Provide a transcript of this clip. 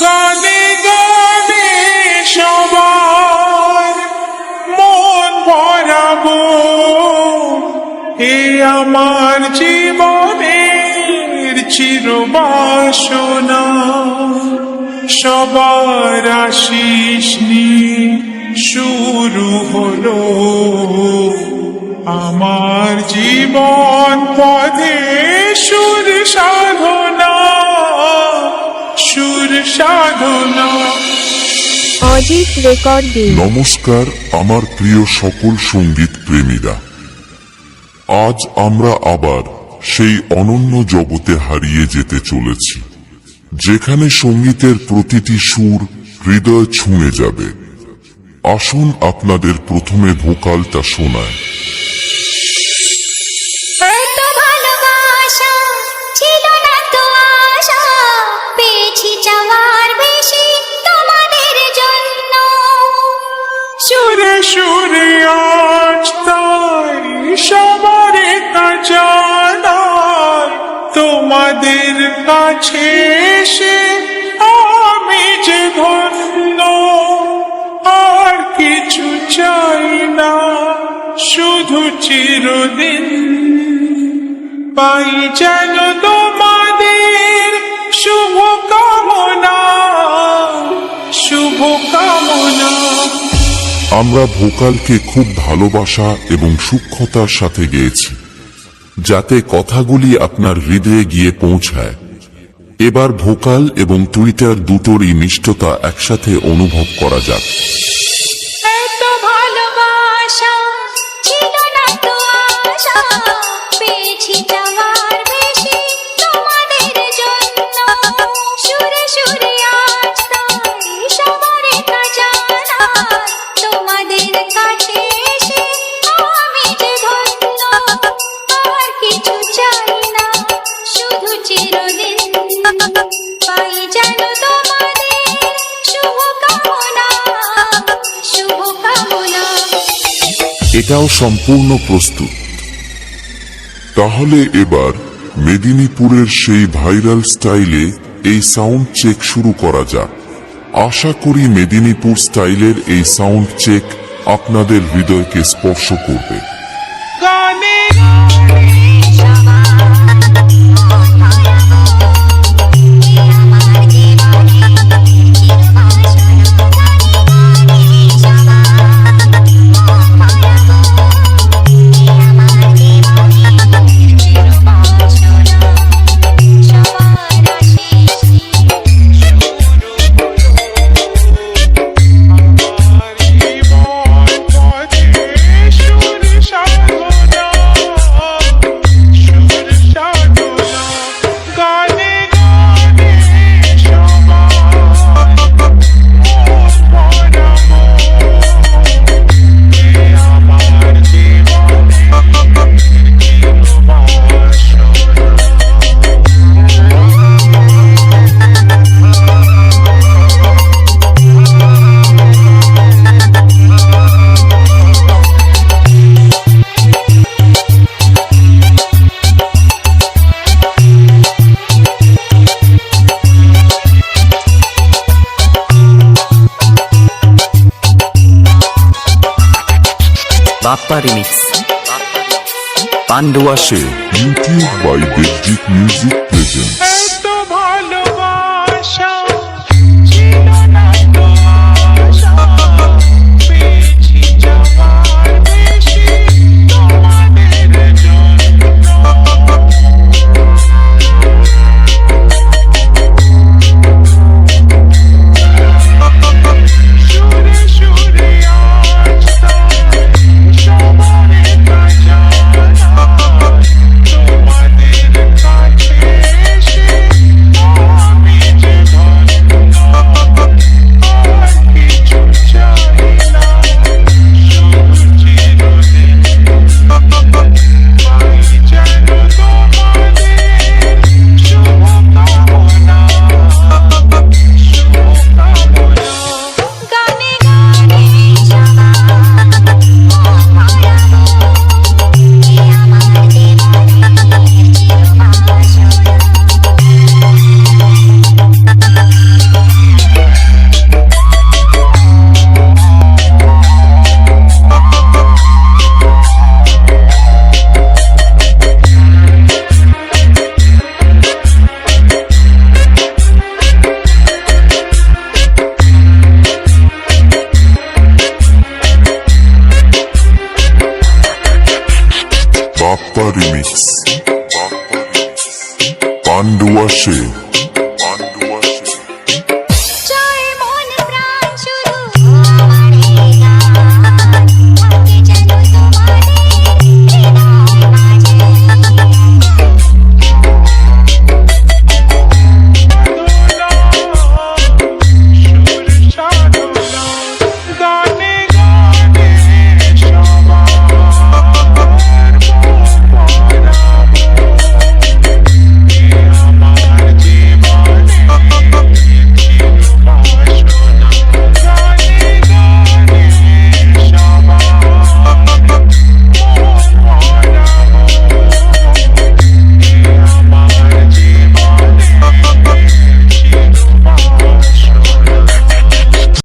গানে গানে সবার মন ভরাবো, এ আমার জীবনের চিরবাসনা। সবার আশিস নিয়ে শুরু হলো আমার জীবন পথে সুর সাধনা, সুর সাধনা। অজিত রেকর্ডিং। নমস্কার আমার প্রিয় সকল সঙ্গীত প্রেমীরা, আজ আমরা আবার সেই অনন্য জগতে হারিয়ে যেতে চলেছি, যেখানে সঙ্গীতের প্রতিটি সুর হৃদয় ছুঁয়ে যাবে। আসুন আপনাদের প্রথমে ভোকালটা শোনায়। এত ভালোবাসা ছিল না তো আশা, পেয়েছি চাওয়ার বেশি তোমাদের জন্য। সুরে সুরে আজ তাই সবার জানাই, তোমাদের কাছে এসে আমি যে ধন্য। আর কিছু চাই না, শুধু চিরদিন পাই যেন তোমাদের শুভ কামনা, শুভ কামনা। আমরা ভোকালকে খুব ভালোবাসা এবং সূক্ষ্মতার সাথে গেয়েছি, যাতে কথাগুলি আপনার হৃদয়ে গিয়ে পৌঁছায়। এবার ভোকাল এবং টুইটার দুটোরই নিষ্ঠতা একসাথে অনুভব করা যাক। এত ভালোবাসা ছিল না তো আশা, পেয়েছি চাওয়ার বেশি তোমাদের জন্য। সুরে সুরে আজ তাই সবার জানাই, তোমাদের কাছে এসে আমি যে ধন্য। আর কিছু চাই না, শুধু চিরদিন পাই যেন তোমাদের শুভ কামনা, শুভ কামনা। এটাও সম্পূর্ণ প্রস্তুত। তাহলে এবার মেদিনীপুরের সেই ভাইরাল স্টাইলে এই সাউন্ড চেক শুরু করা যাক। আশা করি মেদিনীপুর স্টাইলের এই সাউন্ড চেক আপনাদের হৃদয়কে স্পর্শ করবে। গানে Bappa remix Pandua show YouTube by Debjit music presents. এত ভালোবাসা ছিল না তো আশা, পেয়েছি চাওয়ার বেশি তোমাদের জন্য। সুরে সুরে আজ তাই সবার জানাই, তোমাদের কাছে এসে গান ডুয়াসে